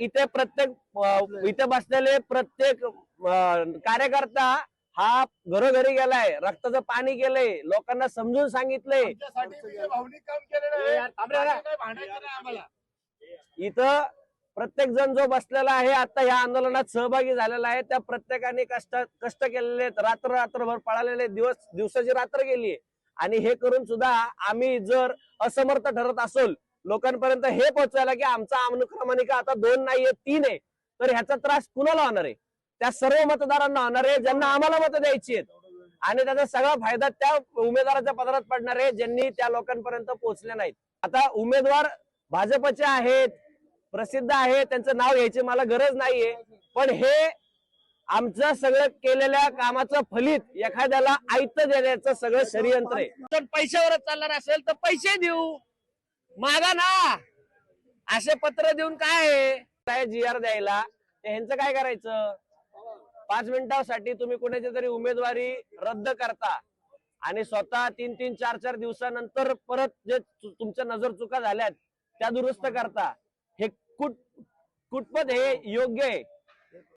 इथे इथे बसलेले प्रत्येक कार्यकर्ता हा घरोघरी गेलाय, रक्ताचं पाणी केलंय, लोकांना समजून सांगितलंय। इथं प्रत्येक जण जो बसलेला आहे आता या आंदोलनात सहभागी झालेला आहे, त्या प्रत्येकाने कष्ट केलेले आहेत, रात्रभर पळालेले, दिवसाची रात्र गेली। आणि हे करून सुद्धा आम्ही जर असमर्थ ठरत असेल लोकांपर्यंत हे पोहोचवायला की आमचा अनुक्रमानिका आता 2 नाहीये 3 आहे, तर ह्याचा त्रास कुणाला होणार आहे? त्या सर्व मतदारांना होणार आहे ज्यांना आम्हाला मतं द्यायची आहेत। आणि त्याचा सगळा फायदा त्या उमेदवाराच्या पदरात पडणार आहे ज्यांनी त्या लोकांपर्यंत पोहोचले नाहीत। आता उमेदवार भाजपचे आहेत, प्रसिद्ध आहे, त्यांचं नाव घ्यायची मला गरज नाहीये, पण हे आमचं सगळं केलेल्या कामाचं फलित एखाद्याला आयतं देण्याचं सगळं षडयंत्र आहे। तर पैशावरच चालणार असेल तर पैसे देऊ, मागा ना। असे पत्र देऊन काय GR द्यायला, ह्यांचं काय करायचं? 5 मिनिटांसाठी तुम्ही कोणाची तरी उमेदवारी रद्द करता आणि स्वतः 3-3, 4-4 दिवसानंतर परत जे तुमच्या नजर चुका झाल्यात त्या दुरुस्त करता। हे कुठपत हे योग्य आहे?